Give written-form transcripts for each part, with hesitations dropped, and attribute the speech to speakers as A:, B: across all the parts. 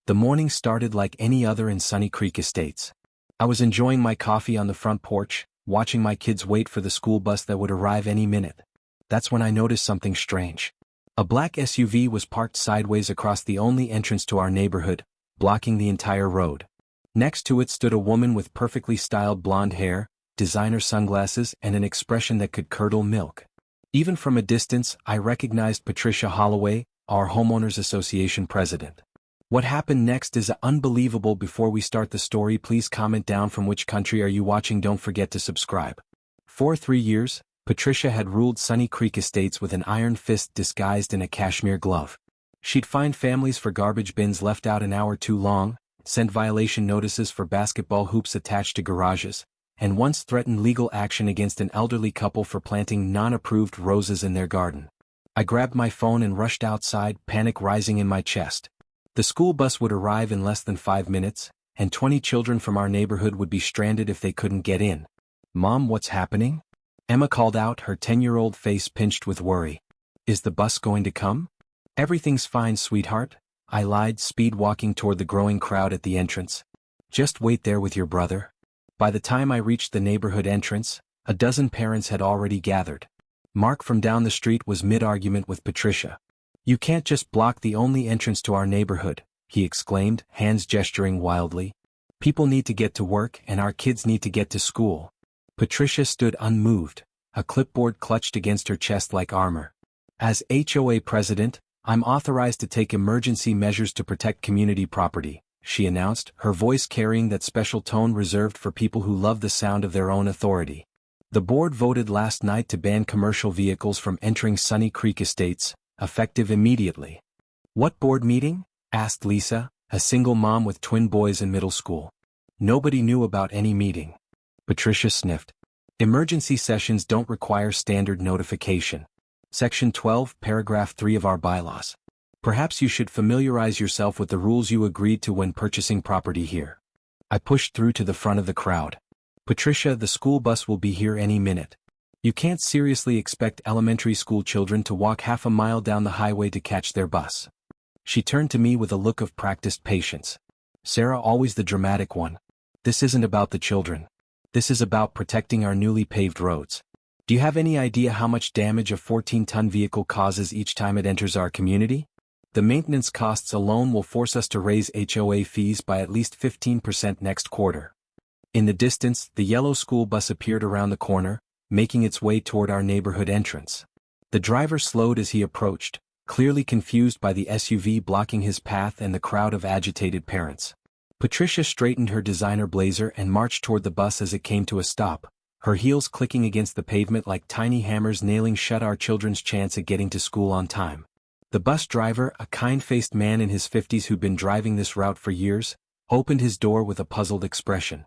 A: The morning started like any other in Sunny Creek Estates. I was enjoying my coffee on the front porch, watching my kids wait for the school bus that would arrive any minute. That's when I noticed something strange. A black SUV was parked sideways across the only entrance to our neighborhood, blocking the entire road. Next to it stood a woman with perfectly styled blonde hair, designer sunglasses, and an expression that could curdle milk. Even from a distance, I recognized Patricia Holloway, our Homeowners Association president. What happened next is unbelievable. Before we start the story, please comment down from which country are you watching. Don't forget to subscribe. For 3 years, Patricia had ruled Sunny Creek Estates with an iron fist disguised in a cashmere glove. She'd fine families for garbage bins left out an hour too long, sent violation notices for basketball hoops attached to garages, and once threatened legal action against an elderly couple for planting non-approved roses in their garden. I grabbed my phone and rushed outside, panic rising in my chest. The school bus would arrive in less than 5 minutes, and 20 children from our neighborhood would be stranded if they couldn't get in. "Mom, what's happening?" Emma called out, her 10-year-old face pinched with worry. "Is the bus going to come?" "Everything's fine, sweetheart," I lied, speed walking toward the growing crowd at the entrance. "Just wait there with your brother." By the time I reached the neighborhood entrance, a dozen parents had already gathered. Mark from down the street was mid-argument with Patricia. "You can't just block the only entrance to our neighborhood," he exclaimed, hands gesturing wildly. "People need to get to work and our kids need to get to school." Patricia stood unmoved, a clipboard clutched against her chest like armor. "As HOA president, I'm authorized to take emergency measures to protect community property," she announced, her voice carrying that special tone reserved for people who love the sound of their own authority. "The board voted last night to ban commercial vehicles from entering Sunny Creek Estates, effective immediately." "What board meeting?" asked Lisa, a single mom with twin boys in middle school. "Nobody knew about any meeting." Patricia sniffed. "Emergency sessions don't require standard notification. Section 12, paragraph 3 of our bylaws. Perhaps you should familiarize yourself with the rules you agreed to when purchasing property here." I pushed through to the front of the crowd. "Patricia, the school bus will be here any minute. You can't seriously expect elementary school children to walk half a mile down the highway to catch their bus." She turned to me with a look of practiced patience. "Sarah, always the dramatic one. This isn't about the children. This is about protecting our newly paved roads. Do you have any idea how much damage a 14-ton vehicle causes each time it enters our community? The maintenance costs alone will force us to raise HOA fees by at least 15% next quarter." In the distance, the yellow school bus appeared around the corner, making its way toward our neighborhood entrance. The driver slowed as he approached, clearly confused by the SUV blocking his path and the crowd of agitated parents. Patricia straightened her designer blazer and marched toward the bus as it came to a stop, her heels clicking against the pavement like tiny hammers nailing shut our children's chance at getting to school on time. The bus driver, a kind-faced man in his 50s who'd been driving this route for years, opened his door with a puzzled expression.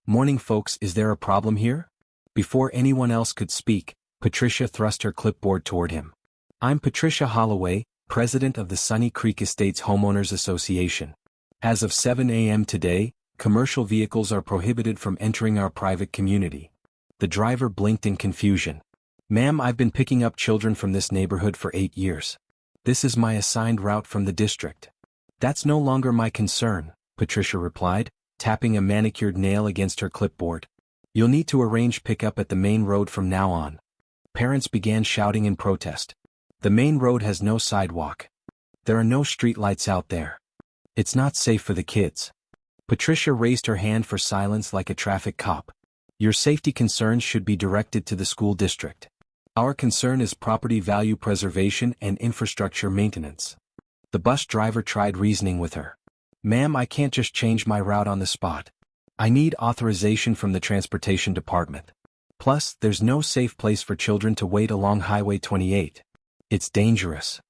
A: "Morning, folks, is there a problem here?" Before anyone else could speak, Patricia thrust her clipboard toward him. "I'm Patricia Holloway, president of the Sunny Creek Estates Homeowners Association. As of 7 a.m. today, commercial vehicles are prohibited from entering our private community." The driver blinked in confusion. "Ma'am, I've been picking up children from this neighborhood for 8 years. This is my assigned route from the district." "That's no longer my concern," Patricia replied, tapping a manicured nail against her clipboard. "You'll need to arrange pickup at the main road from now on." Parents began shouting in protest. "The main road has no sidewalk. There are no street lights out there. It's not safe for the kids." Patricia raised her hand for silence like a traffic cop. "Your safety concerns should be directed to the school district. Our concern is property value preservation and infrastructure maintenance." The bus driver tried reasoning with her. "Ma'am, I can't just change my route on the spot. I need authorization from the transportation department. Plus, there's no safe place for children to wait along Highway 28. It's dangerous."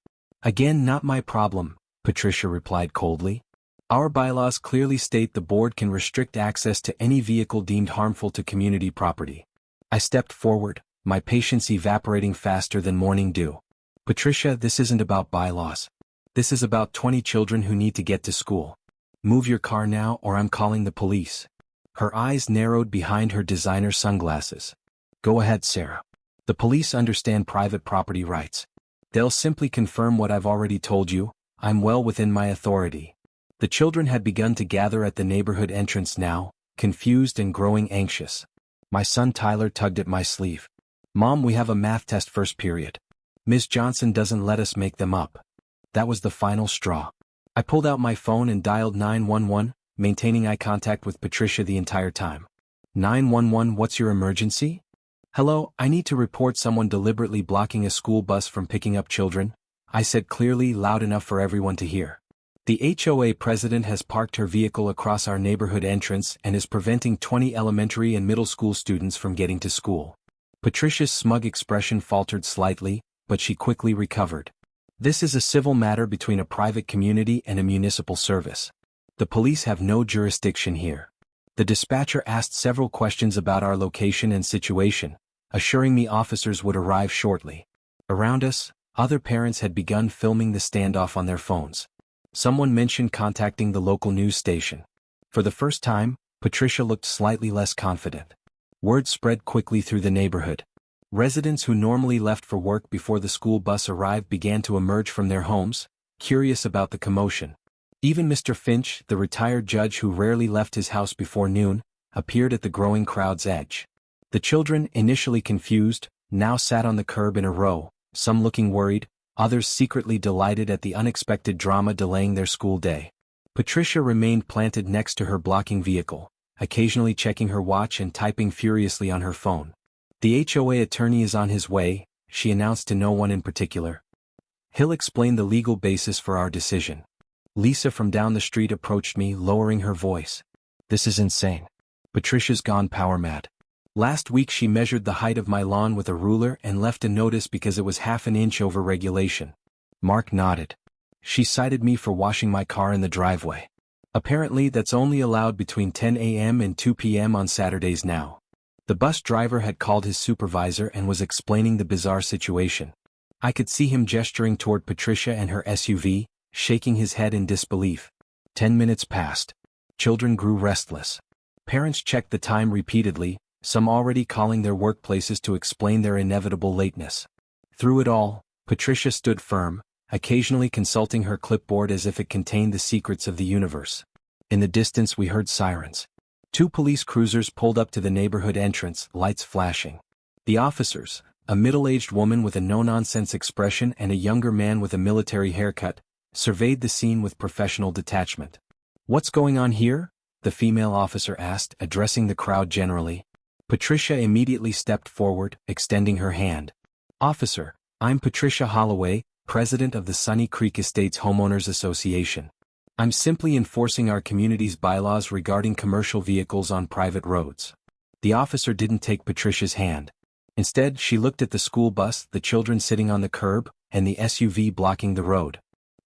A: "Again, not my problem," Patricia replied coldly. "Our bylaws clearly state the board can restrict access to any vehicle deemed harmful to community property." I stepped forward, my patience evaporating faster than morning dew. "Patricia, this isn't about bylaws. This is about 20 children who need to get to school. Move your car now or I'm calling the police." Her eyes narrowed behind her designer sunglasses. "Go ahead, Sarah. The police understand private property rights. They'll simply confirm what I've already told you. I'm well within my authority." The children had begun to gather at the neighborhood entrance now, confused and growing anxious. My son Tyler tugged at my sleeve. "Mom, we have a math test first period. Ms. Johnson doesn't let us make them up." That was the final straw. I pulled out my phone and dialed 911, maintaining eye contact with Patricia the entire time. "911, what's your emergency?" "Hello, I need to report someone deliberately blocking a school bus from picking up children," I said clearly, loud enough for everyone to hear. "The HOA president has parked her vehicle across our neighborhood entrance and is preventing 20 elementary and middle school students from getting to school." Patricia's smug expression faltered slightly, but she quickly recovered. "This is a civil matter between a private community and a municipal service. The police have no jurisdiction here." The dispatcher asked several questions about our location and situation, assuring me officers would arrive shortly. Around us, other parents had begun filming the standoff on their phones. Someone mentioned contacting the local news station. For the first time, Patricia looked slightly less confident. Word spread quickly through the neighborhood. Residents who normally left for work before the school bus arrived began to emerge from their homes, curious about the commotion. Even Mr. Finch, the retired judge who rarely left his house before noon, appeared at the growing crowd's edge. The children, initially confused, now sat on the curb in a row, some looking worried, others secretly delighted at the unexpected drama delaying their school day. Patricia remained planted next to her blocking vehicle, occasionally checking her watch and typing furiously on her phone. "The HOA attorney is on his way," she announced to no one in particular. "He'll explain the legal basis for our decision." Lisa from down the street approached me, lowering her voice. "This is insane. Patricia's gone power mad. Last week she measured the height of my lawn with a ruler and left a notice because it was half an inch over regulation." Mark nodded. "She cited me for washing my car in the driveway. Apparently that's only allowed between 10 a.m. and 2 p.m. on Saturdays now." The bus driver had called his supervisor and was explaining the bizarre situation. I could see him gesturing toward Patricia and her SUV, shaking his head in disbelief. 10 minutes passed. Children grew restless. Parents checked the time repeatedly, some already calling their workplaces to explain their inevitable lateness. Through it all, Patricia stood firm, occasionally consulting her clipboard as if it contained the secrets of the universe. In the distance we heard sirens. 2 police cruisers pulled up to the neighborhood entrance, lights flashing. The officers, a middle-aged woman with a no-nonsense expression and a younger man with a military haircut, surveyed the scene with professional detachment. "What's going on here?" the female officer asked, addressing the crowd generally. Patricia immediately stepped forward, extending her hand. "Officer, I'm Patricia Holloway, president of the Sunny Creek Estates Homeowners Association. I'm simply enforcing our community's bylaws regarding commercial vehicles on private roads." The officer didn't take Patricia's hand. Instead, she looked at the school bus, the children sitting on the curb, and the SUV blocking the road.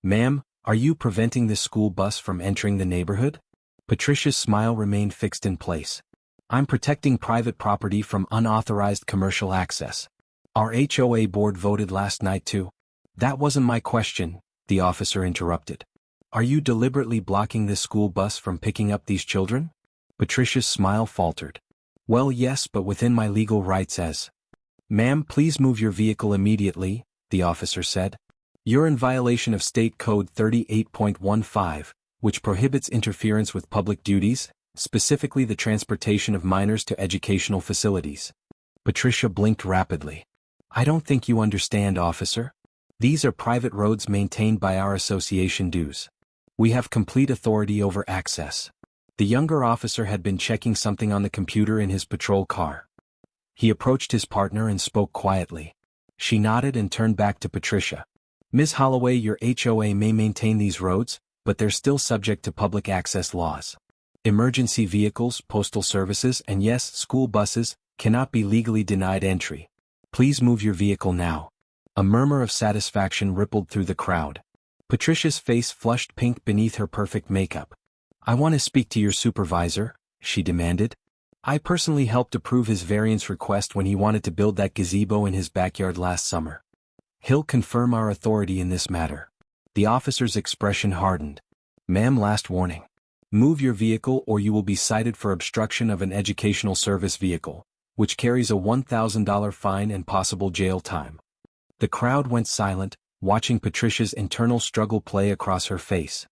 A: "Ma'am, are you preventing this school bus from entering the neighborhood?" Patricia's smile remained fixed in place. "I'm protecting private property from unauthorized commercial access. Our HOA board voted last night to—" "That wasn't my question," the officer interrupted. "Are you deliberately blocking this school bus from picking up these children?" Patricia's smile faltered. "Well, yes, but within my legal rights as—" "Ma'am, please move your vehicle immediately," the officer said. "You're in violation of State Code 38.15, which prohibits interference with public duties, specifically the transportation of minors to educational facilities." Patricia blinked rapidly. "I don't think you understand, officer. These are private roads maintained by our association dues. We have complete authority over access." The younger officer had been checking something on the computer in his patrol car. He approached his partner and spoke quietly. She nodded and turned back to Patricia. "Ms. Holloway, your HOA may maintain these roads, but they're still subject to public access laws. Emergency vehicles, postal services, and yes, school buses, cannot be legally denied entry. Please move your vehicle now." A murmur of satisfaction rippled through the crowd. Patricia's face flushed pink beneath her perfect makeup. "I want to speak to your supervisor," she demanded. "I personally helped approve his variance request when he wanted to build that gazebo in his backyard last summer. He'll confirm our authority in this matter." The officer's expression hardened. "Ma'am, last warning. Move your vehicle or you will be cited for obstruction of an educational service vehicle, which carries a $1,000 fine and possible jail time." The crowd went silent, watching Patricia's internal struggle play across her face.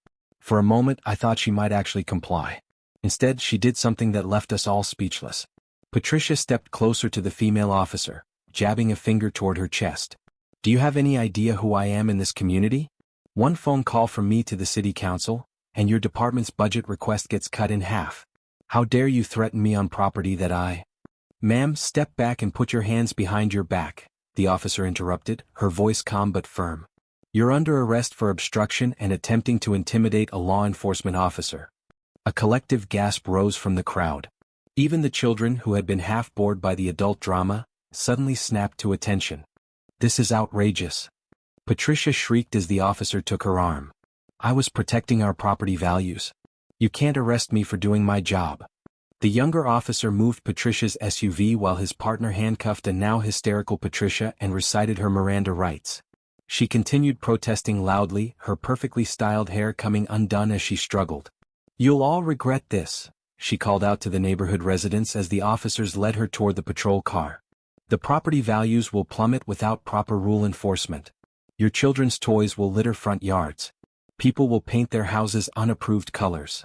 A: For a moment I thought she might actually comply. Instead, she did something that left us all speechless. Patricia stepped closer to the female officer, jabbing a finger toward her chest. Do you have any idea who I am in this community? One phone call from me to the city council, and your department's budget request gets cut in half. How dare you threaten me on property that I— Ma'am, step back and put your hands behind your back, the officer interrupted, her voice calm but firm. You're under arrest for obstruction and attempting to intimidate a law enforcement officer. A collective gasp rose from the crowd. Even the children, who had been half bored by the adult drama, suddenly snapped to attention. This is outrageous. Patricia shrieked as the officer took her arm. I was protecting our property values. You can't arrest me for doing my job. The younger officer moved Patricia's SUV while his partner handcuffed a now hysterical Patricia and recited her Miranda rights. She continued protesting loudly, her perfectly styled hair coming undone as she struggled. You'll all regret this, she called out to the neighborhood residents as the officers led her toward the patrol car. The property values will plummet without proper rule enforcement. Your children's toys will litter front yards. People will paint their houses unapproved colors.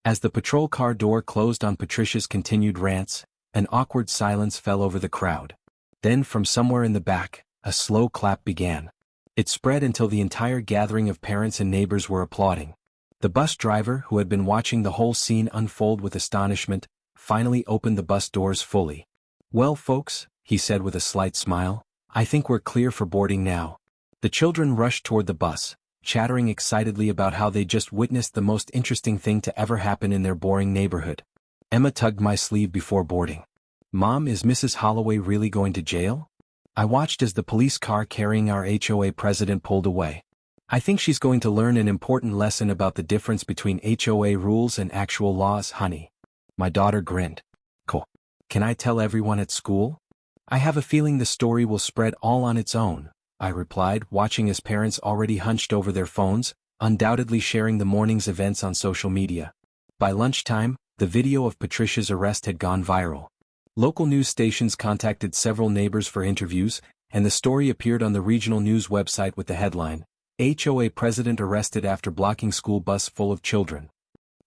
A: As the patrol car door closed on Patricia's continued rants, an awkward silence fell over the crowd. Then from somewhere in the back, a slow clap began. It spread until the entire gathering of parents and neighbors were applauding. The bus driver, who had been watching the whole scene unfold with astonishment, finally opened the bus doors fully. Well, folks, he said with a slight smile, I think we're clear for boarding now. The children rushed toward the bus, chattering excitedly about how they just witnessed the most interesting thing to ever happen in their boring neighborhood. Emma tugged my sleeve before boarding. Mom, is Mrs. Holloway really going to jail? I watched as the police car carrying our HOA president pulled away. I think she's going to learn an important lesson about the difference between HOA rules and actual laws, honey. My daughter grinned. Cool. Can I tell everyone at school? I have a feeling the story will spread all on its own, I replied, watching as parents already hunched over their phones, undoubtedly sharing the morning's events on social media. By lunchtime, the video of Patricia's arrest had gone viral. Local news stations contacted several neighbors for interviews, and the story appeared on the regional news website with the headline, HOA president arrested after blocking school bus full of children.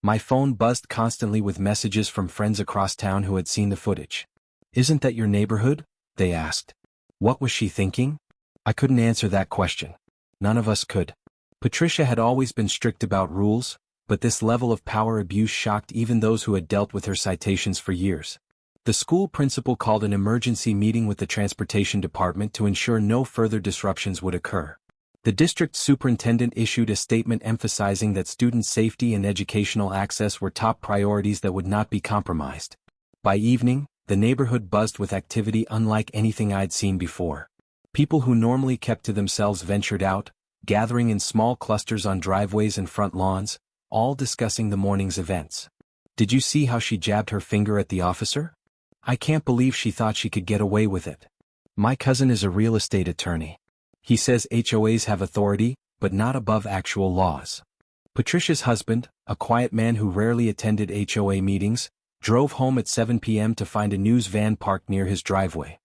A: My phone buzzed constantly with messages from friends across town who had seen the footage. Isn't that your neighborhood? They asked. What was she thinking? I couldn't answer that question. None of us could. Patricia had always been strict about rules, but this level of power abuse shocked even those who had dealt with her citations for years. The school principal called an emergency meeting with the transportation department to ensure no further disruptions would occur. The district superintendent issued a statement emphasizing that student safety and educational access were top priorities that would not be compromised. By evening, the neighborhood buzzed with activity unlike anything I'd seen before. People who normally kept to themselves ventured out, gathering in small clusters on driveways and front lawns, all discussing the morning's events. Did you see how she jabbed her finger at the officer? I can't believe she thought she could get away with it. My cousin is a real estate attorney. He says HOAs have authority, but not above actual laws. Patricia's husband, a quiet man who rarely attended HOA meetings, drove home at 7 p.m. to find a news van parked near his driveway.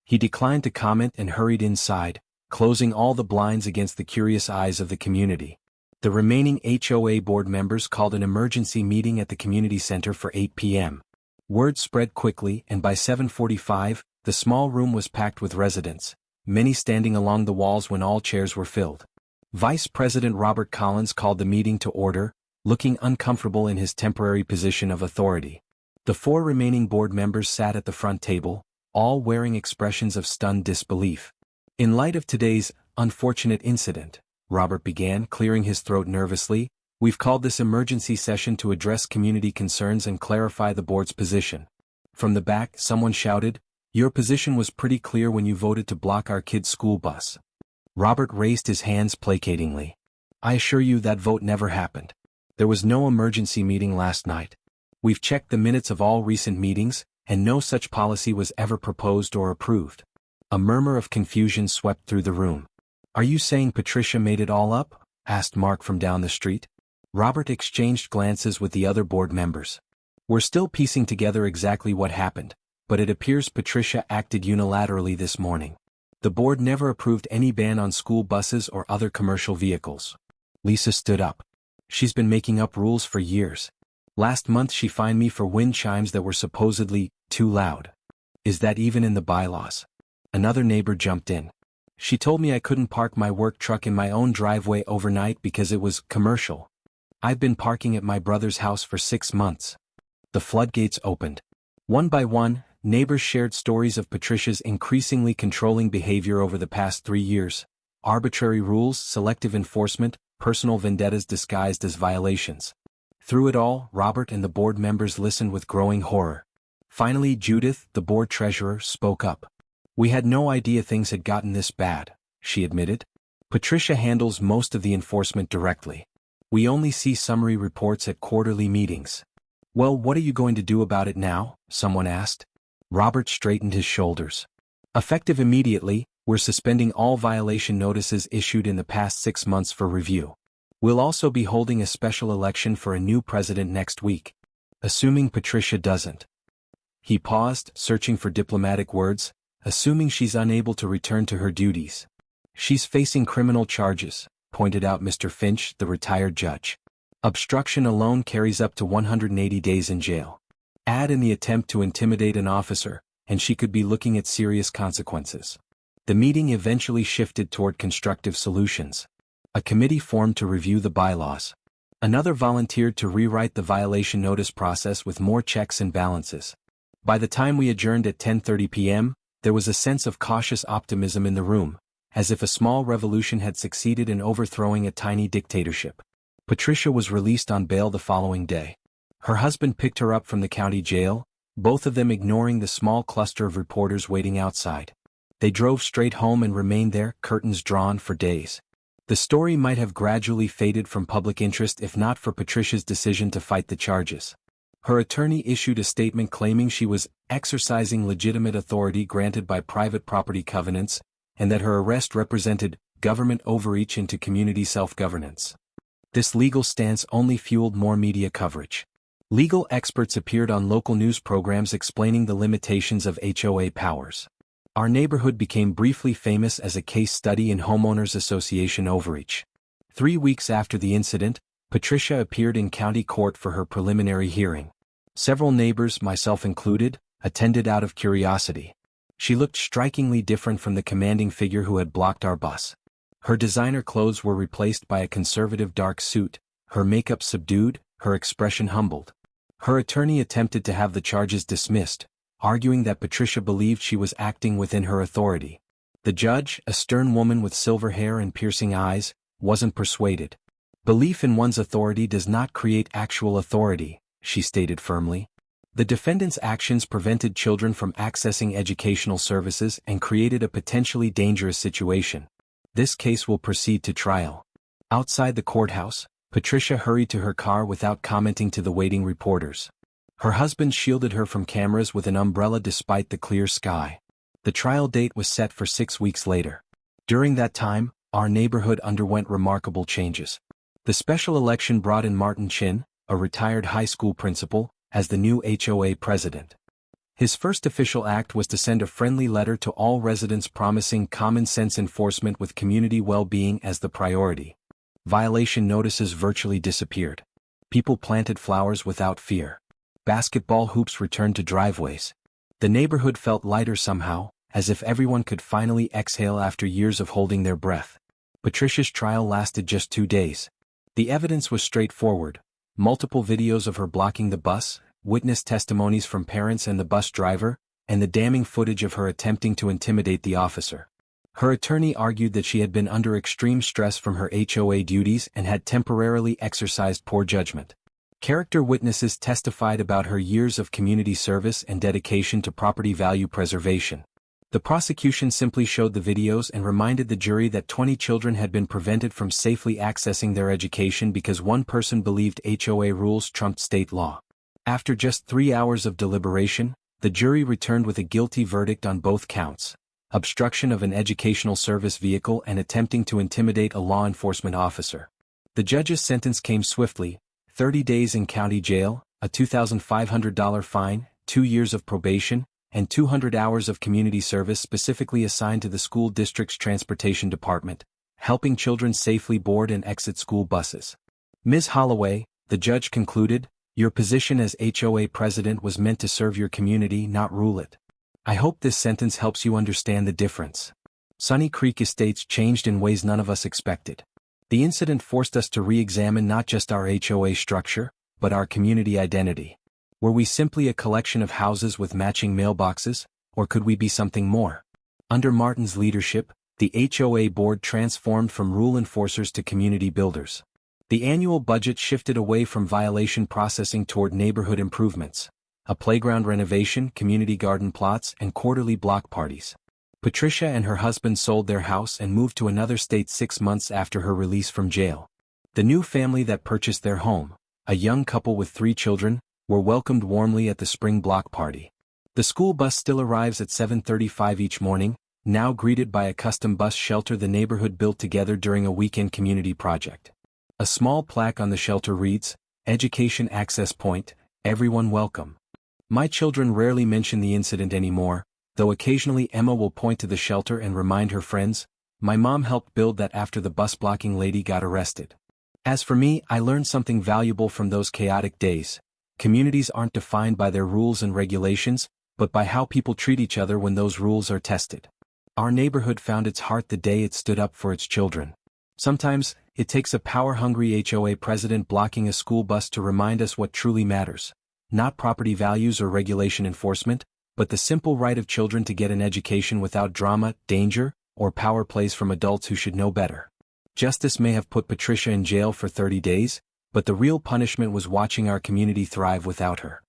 A: He declined to comment and hurried inside, closing all the blinds against the curious eyes of the community. The remaining HOA board members called an emergency meeting at the community center for 8 p.m. Word spread quickly, and by 7:45, the small room was packed with residents, many standing along the walls when all chairs were filled. Vice President Robert Collins called the meeting to order, looking uncomfortable in his temporary position of authority. The 4 remaining board members sat at the front table, all wearing expressions of stunned disbelief. In light of today's unfortunate incident, Robert began, clearing his throat nervously, we've called this emergency session to address community concerns and clarify the board's position. From the back, someone shouted, your position was pretty clear when you voted to block our kid's school bus. Robert raised his hands placatingly. I assure you that vote never happened. There was no emergency meeting last night. We've checked the minutes of all recent meetings, and no such policy was ever proposed or approved. A murmur of confusion swept through the room. Are you saying Patricia made it all up? Asked Mark from down the street. Robert exchanged glances with the other board members. We're still piecing together exactly what happened, but it appears Patricia acted unilaterally this morning. The board never approved any ban on school buses or other commercial vehicles. Lisa stood up. She's been making up rules for years. Last month she fined me for wind chimes that were supposedly too loud. Is that even in the bylaws? Another neighbor jumped in. She told me I couldn't park my work truck in my own driveway overnight because it was commercial. I've been parking at my brother's house for 6 months. The floodgates opened. One by one, neighbors shared stories of Patricia's increasingly controlling behavior over the past 3 years. Arbitrary rules, selective enforcement, personal vendettas disguised as violations. Through it all, Robert and the board members listened with growing horror. Finally, Judith, the board treasurer, spoke up. We had no idea things had gotten this bad, she admitted. Patricia handles most of the enforcement directly. We only see summary reports at quarterly meetings. Well, what are you going to do about it now? Someone asked. Robert straightened his shoulders. Effective immediately, we're suspending all violation notices issued in the past 6 months for review. We'll also be holding a special election for a new president next week. Assuming Patricia doesn't. He paused, searching for diplomatic words, assuming she's unable to return to her duties. She's facing criminal charges, pointed out Mr. Finch, the retired judge. Obstruction alone carries up to 180 days in jail. Add in the attempt to intimidate an officer, and she could be looking at serious consequences. The meeting eventually shifted toward constructive solutions. A committee formed to review the bylaws. Another volunteered to rewrite the violation notice process with more checks and balances. By the time we adjourned at 10:30 p.m., there was a sense of cautious optimism in the room, as if a small revolution had succeeded in overthrowing a tiny dictatorship. Patricia was released on bail the following day. Her husband picked her up from the county jail, both of them ignoring the small cluster of reporters waiting outside. They drove straight home and remained there, curtains drawn, for days. The story might have gradually faded from public interest if not for Patricia's decision to fight the charges. Her attorney issued a statement claiming she was exercising legitimate authority granted by private property covenants, and that her arrest represented government overreach into community self-governance. This legal stance only fueled more media coverage. Legal experts appeared on local news programs explaining the limitations of HOA powers. Our neighborhood became briefly famous as a case study in homeowners association overreach. 3 weeks after the incident, Patricia appeared in county court for her preliminary hearing. Several neighbors, myself included, attended out of curiosity. She looked strikingly different from the commanding figure who had blocked our bus. Her designer clothes were replaced by a conservative dark suit, her makeup subdued, her expression humbled. Her attorney attempted to have the charges dismissed, arguing that Patricia believed she was acting within her authority. The judge, a stern woman with silver hair and piercing eyes, wasn't persuaded. Belief in one's authority does not create actual authority, she stated firmly. The defendant's actions prevented children from accessing educational services and created a potentially dangerous situation. This case will proceed to trial. Outside the courthouse, Patricia hurried to her car without commenting to the waiting reporters. Her husband shielded her from cameras with an umbrella despite the clear sky. The trial date was set for 6 weeks later. During that time, our neighborhood underwent remarkable changes. The special election brought in Martin Chin, a retired high school principal, as the new HOA president. His first official act was to send a friendly letter to all residents promising common-sense enforcement with community well-being as the priority. Violation notices virtually disappeared. People planted flowers without fear. Basketball hoops returned to driveways. The neighborhood felt lighter somehow, as if everyone could finally exhale after years of holding their breath. Patricia's trial lasted just 2 days. The evidence was straightforward. Multiple videos of her blocking the bus, witness testimonies from parents and the bus driver, and the damning footage of her attempting to intimidate the officer. Her attorney argued that she had been under extreme stress from her HOA duties and had temporarily exercised poor judgment. Character witnesses testified about her years of community service and dedication to property value preservation. The prosecution simply showed the videos and reminded the jury that 20 children had been prevented from safely accessing their education because one person believed HOA rules trumped state law. After just 3 hours of deliberation, the jury returned with a guilty verdict on both counts: obstruction of an educational service vehicle and attempting to intimidate a law enforcement officer. The judge's sentence came swiftly: 30 days in county jail, a $2,500 fine, 2 years of probation, and 200 hours of community service specifically assigned to the school district's transportation department, helping children safely board and exit school buses. Ms. Holloway, the judge concluded, your position as HOA president was meant to serve your community, not rule it. I hope this sentence helps you understand the difference. Sunny Creek Estates changed in ways none of us expected. The incident forced us to re-examine not just our HOA structure, but our community identity. Were we simply a collection of houses with matching mailboxes, or could we be something more? Under Martin's leadership, the HOA board transformed from rule enforcers to community builders. The annual budget shifted away from violation processing toward neighborhood improvements, a playground renovation, community garden plots, and quarterly block parties. Patricia and her husband sold their house and moved to another state 6 months after her release from jail. The new family that purchased their home, a young couple with 3 children, were welcomed warmly at the spring block party. The school bus still arrives at 7:35 each morning, now greeted by a custom bus shelter the neighborhood built together during a weekend community project. A small plaque on the shelter reads, "Education Access Point, everyone welcome." My children rarely mention the incident anymore, though occasionally Emma will point to the shelter and remind her friends, "My mom helped build that after the bus blocking lady got arrested." As for me, I learned something valuable from those chaotic days. Communities aren't defined by their rules and regulations, but by how people treat each other when those rules are tested. Our neighborhood found its heart the day it stood up for its children. Sometimes, it takes a power-hungry HOA president blocking a school bus to remind us what truly matters. Not property values or regulation enforcement, but the simple right of children to get an education without drama, danger, or power plays from adults who should know better. Justice may have put Patricia in jail for 30 days, but the real punishment was watching our community thrive without her.